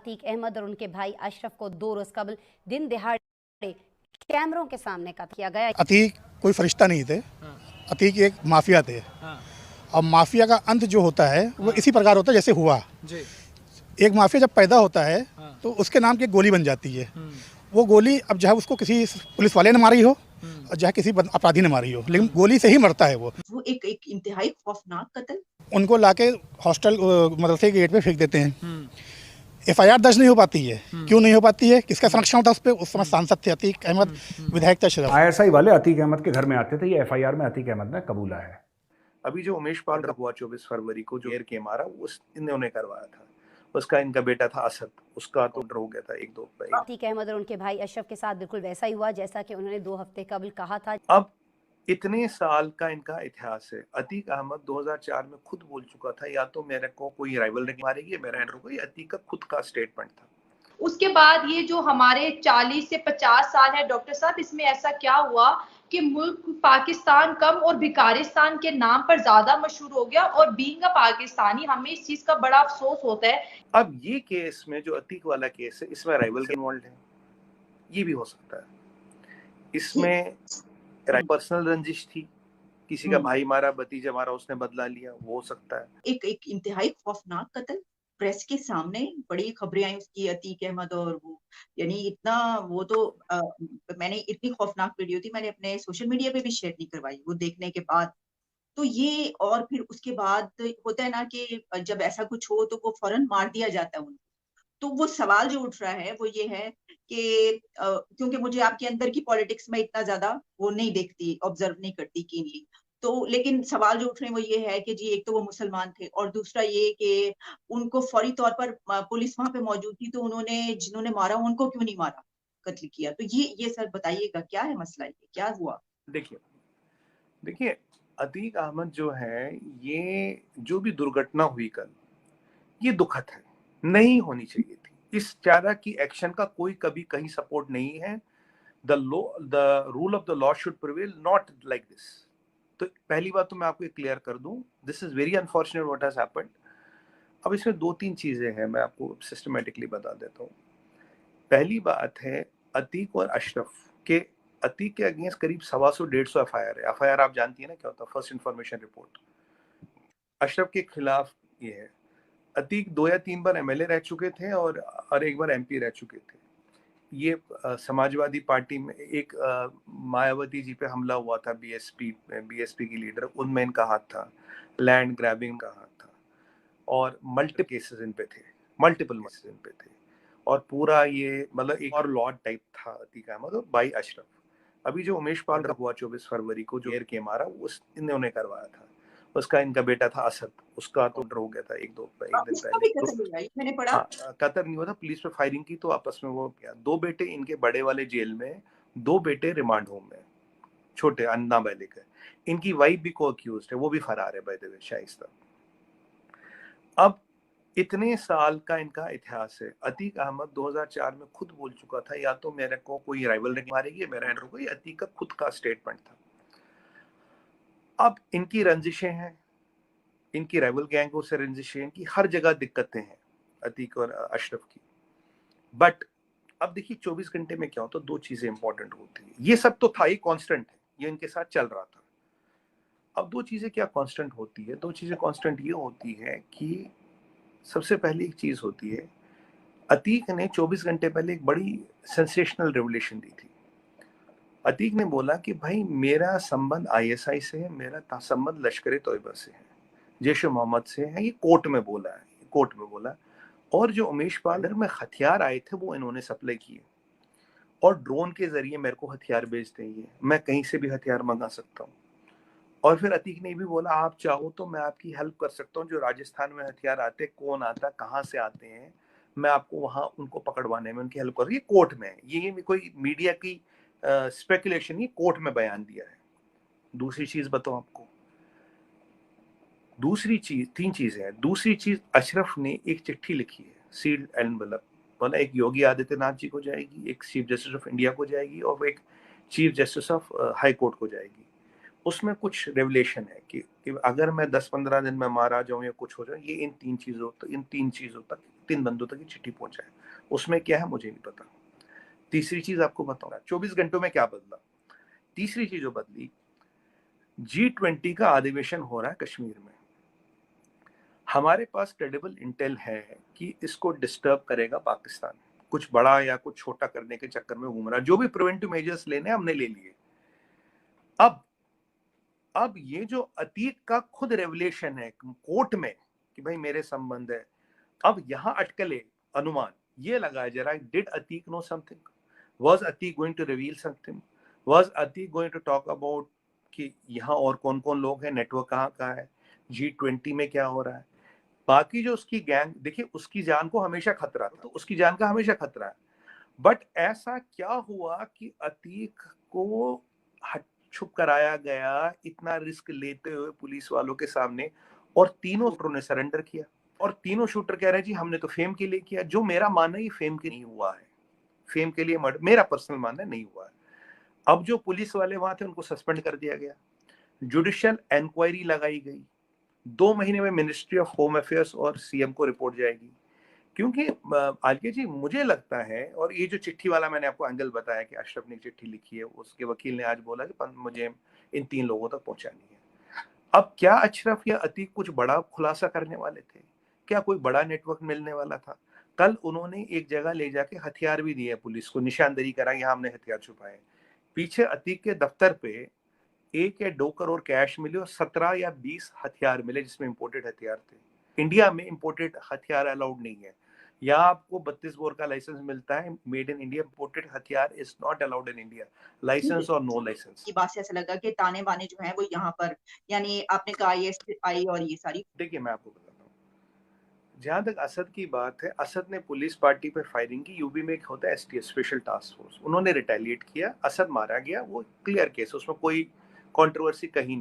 अतीक अहमद और उनके भाई अशरफ को 2 रोज कबल दिन दिहाड़े कैमरों के सामने कत्ल किया गया। अतीक कोई फरिश्ता नहीं थे। अतीक एक माफिया थे। और माफिया का अंत जो होता है वो इसी प्रकार होता है जैसे हुआ। एक माफिया जब पैदा होता है तो उसके नाम की एक गोली बन जाती है। वो गोली अब चाहे उसको किसी पुलिस वाले ने मारी हो और चाहे किसी अपराधी ने मारी हो, लेकिन गोली से ही मरता है वो। एक इंतहाई खौफनाक कत्ल। उनको लाके हॉस्टल मदरसे के गेट पे फेंक देते हैं। FIR दर्ज नहीं हो पाती है। क्यों नहीं हो पाती है? किसका संरक्षण होता है उस पर? उस समय सांसद थे अतीक अहमद, विधायक थे अशरफ। ISI वाले अतीक अहमद के घर में आते थे। ये FIR में अतीक अहमद ने कबूला है। अभी जो उमेश पाल हुआ 24 फरवरी को जो एयर के मारा, उस इन्होंने करवाया था। उसका इनका बेटा था असद, उसका तो हो गया था एक दो। अतीक अहमद और उनके भाई अशरफ के साथ बिल्कुल वैसा ही हुआ जैसा कि उन्होंने 2 हफ्ते कबल कहा था। अब इतने साल का इनका इतिहास है। अतीक अहमद 2004 में खुद बोल चुका था, या तो मेरे को कोई राइवल मारेगी या मेरा एंड्रो को। ये अतीक का खुद का स्टेटमेंट था। उसके बाद ये जो हमारे 40 से 50 साल है डॉक्टर साहब, इसमें ऐसा क्या हुआ कि मुल्क पाकिस्तान कम और भिकारिस्तान के नाम पर ज्यादा मशहूर हो गया, और बीइंग अ पाकिस्तानी हमें इस चीज का बड़ा अफसोस होता है। अब ये केस में जो अतीक वाला केस है, इसमें राइवल इन्वॉल्व है, ये भी हो सकता है। इसमें पर्सनल रंजिश थी, किसी का भाई मारा, भतीजा मारा, उसने बदला लिया, वो हो सकता है। एक इंतहाई खौफनाक कत्ल। प्रेस के सामने बड़ी खबरें आई उसकी, अतीक अहमद और वो, यानी इतना वो तो मैंने इतनी खौफनाक वीडियो थी, मैंने अपने सोशल मीडिया पे भी शेयर नहीं करवाई वो देखने के बाद। तो ये, और फिर उसके बाद होता है ना कि जब ऐसा कुछ हो तो वो फौरन मार दिया जाता है उनको। तो वो सवाल जो उठ रहा है वो ये है कि क्योंकि मुझे आपके अंदर की पॉलिटिक्स में इतना ज्यादा वो नहीं देखती, ऑब्जर्व नहीं करती कीनली, तो लेकिन सवाल जो उठ रहे हैं वो ये है कि जी एक तो वो मुसलमान थे, और दूसरा ये कि उनको फौरी तौर पर पुलिस वहां पे मौजूद थी, तो उन्होंने जिन्होंने मारा उनको क्यों नहीं मारा, कत्ल किया। तो ये सर बताइएगा क्या है मसला, ये क्या हुआ? देखिए अतीक अहमद जो है, ये जो भी दुर्घटना हुई कल, ये दुखद है, नहीं होनी चाहिए थी। इस तरह की एक्शन का कोई कभी कहीं सपोर्ट नहीं है। The rule of the law should prevail, not like this. तो पहली बात तो मैं आपको क्लियर कर दूं, this is very unfortunate what has happened. अब इसमें 2-3 चीजें हैं, मैं आपको सिस्टमेटिकली बता देता हूँ। पहली बात है, अतीक और अशरफ के, अतीक के अगेंस्ट करीब 125 FIR है। FIR आप जानती है ना क्या होता है? First information report. अशरफ के खिलाफ ये है। अतीक 2 या 3 बार MLA रह चुके थे और एक बार MP रह चुके थे। ये समाजवादी पार्टी में एक मायावती जी पे हमला हुआ था, BSP की लीडर, उनमें इनका हाथ था। लैंड ग्रैबिंग का हाथ था, और मल्टीपल केसेस इन पे थे। और पूरा ये मतलब एक और लॉर्ड टाइप था अतीक अहमद और भाई अशरफ। अभी जो उमेश पाल हुआ 24 फरवरी को जो एयर के मारा, उस इन्होंने करवाया था। उसका इनका बेटा था असद, उसका तो हो गया था एक दिन पहले। मैंने पढ़ा कत्ल नहीं हुआ था, पुलिस पे फायरिंग की तो आपस में वो किया। 2 बेटे इनके बड़े वाले जेल में, 2 बेटे रिमांड होम में, छोटे नाबालिग है। इनकी वाइफ भी को अक्यूज्ड है, वो भी फरार है बाय द वे, शाइस्ता। अब इतने साल का इनका इतिहास है। अतीक अहमद 2004 में खुद बोल चुका था, या तो मेरे को कोई राइवल मारेगी या मेरा एंड्रो को। ये अतीक का खुद का स्टेटमेंट था। अब इनकी रंजिशें हैं, इनकी राइवल गैंगों से रंजिशें, इनकी हर जगह दिक्कतें हैं अतीक और अशरफ की। बट अब देखिए 24 घंटे में क्या होता है, 2 चीजें इंपॉर्टेंट होती है। ये सब तो था, ये कांस्टेंट है, ये इनके साथ चल रहा था। अब 2 चीजें क्या कांस्टेंट होती है? 2 चीजें कांस्टेंट ये होती है कि सबसे पहली एक चीज होती है, अतीक ने 24 घंटे पहले एक बड़ी सेंसेशनल रेवोल्यूशन दी थी। अतीक ने बोला कि भाई मेरा संबंध ISI से है, मेरा संबंध लश्कर-ए-तोयबा से है, जैश-ए-मोहम्मद से है। ये कोर्ट में बोला। और जो उमेश पाल में हथियार आए थे वो इन्होंने सप्लाई किए, और ड्रोन के जरिए मेरे को हथियार भेजते हैं, मैं कहीं से भी हथियार मंगा सकता हूँ। और फिर अतीक ने भी बोला, आप चाहो तो मैं आपकी हेल्प कर सकता हूँ। जो राजस्थान में हथियार आते, कौन आता, कहाँ से आते हैं, मैं आपको वहां उनको पकड़वाने में उनकी हेल्प कर। ये कोर्ट में है, ये कोई मीडिया की स्पेकुलेशन नहीं, कोर्ट में बयान दिया है। दूसरी चीज बताओ आपको, 3 चीजें हैं। दूसरी चीज, अशरफ ने एक चिट्ठी लिखी है, सील्ड एनवेलप, बोला एक योगी आदित्यनाथ जी को जाएगी, एक चीफ जस्टिस ऑफ इंडिया को जाएगी, और एक chief justice of high court को जाएगी। उसमें कुछ रेवलेशन है कि अगर मैं 10-15 दिन में मारा जाऊं या कुछ हो जाए, ये इन तीन चीजों तक 3 बंदों तक ये चिट्ठी पहुंचाए। उसमें क्या है मुझे नहीं पता। तीसरी चीज आपको बताऊंगा 24 घंटों में क्या बदला। तीसरी चीज जो बदली, G20 का अधिवेशन हो रहा है कश्मीर में। हमारे पास क्रेडिबल इंटेल है कि इसको डिस्टर्ब करेगा पाकिस्तान, कुछ बड़ा या कुछ छोटा करने के चक्कर में घूम रहा। जो भी प्रिवेंटिव मेजर्स लेने हमने ले लिए। अब ये जो अतीक का खुद रेवलेशन है कोर्ट में कि भाई मेरे संबंध है, अब यहां अटकले अनुमान ये लगाया जा रहा है, did Atiq know something, was Atiq going to reveal something, was Atiq going to talk about कि यहाँ और कौन कौन लोग हैं, नेटवर्क कहाँ कहाँ है, G20 में क्या हो रहा है। बाकी जो उसकी गैंग, देखिए उसकी जान को हमेशा खतरा था, तो उसकी जान का हमेशा खतरा है। बट ऐसा क्या हुआ कि अतीक को छुप कराया गया इतना रिस्क लेते हुए पुलिस वालों के सामने, और तीनों शूटरों ने सरेंडर किया। और तीनों शूटर कह रहे हैं जी हमने तो फेम के लिए किया। जो मेरा मानना है फेम के नहीं हुआ है, फेम के लिए मेरा पर्सनल मानना नहीं हुआ है। अब जो पुलिस वाले वहां थे उनको सस्पेंड कर दिया गया, जुडिशियल इंक्वायरी लगाई गई, 2 महीने में मिनिस्ट्री ऑफ होम अफेयर्स और सीएम को रिपोर्ट जाएगी। क्योंकि आलके जी मुझे लगता है, और ये जो चिट्ठी वाला मैंने आपको एंगल बताया कि अशरफ ने चिट्ठी लिखी है, उसके वकील ने आज बोला कि मुझे इन 3 लोगों तक पहुंचानी है। अब क्या अशरफ या अतीक कुछ बड़ा खुलासा करने वाले थे? क्या कोई बड़ा नेटवर्क मिलने वाला था? कल उन्होंने एक जगह ले जाके हथियार भी दिए पुलिस को, निशानदरी करा, यहाँ हमने हथियार छुपाए। पीछे अतीक के दफ्तर पे 1 या 2 करोड़ कैश मिले और 17 या 20 हथियार मिले जिसमें इंपोर्टेड हथियार थे। इंडिया में इंपोर्टेड हथियार अलाउड नहीं है। यहाँ आपको 32 बोर का लाइसेंस मिलता है, मेड इन इंडिया। इंपोर्टेड हथियार is not allowed in India, licence और नो लाइसेंस। की बात से ऐसा लगा कि ताने बाने जो है वो यहाँ पर, यानी आपने कहा ISI और ये सारी। देखिए मैं आपको बताता हूँ, जहां तक असद की बात है, असद ने पुलिस पार्टी पे फायरिंग की। यूपी में एक होता है STF, स्पेशल टास्क फोर्स, उन्होंने रिटेलिएट किया, असद मारा गया, वो क्लियर केस, उसमें कोई कंट्रोवर्सी कहीं नहीं।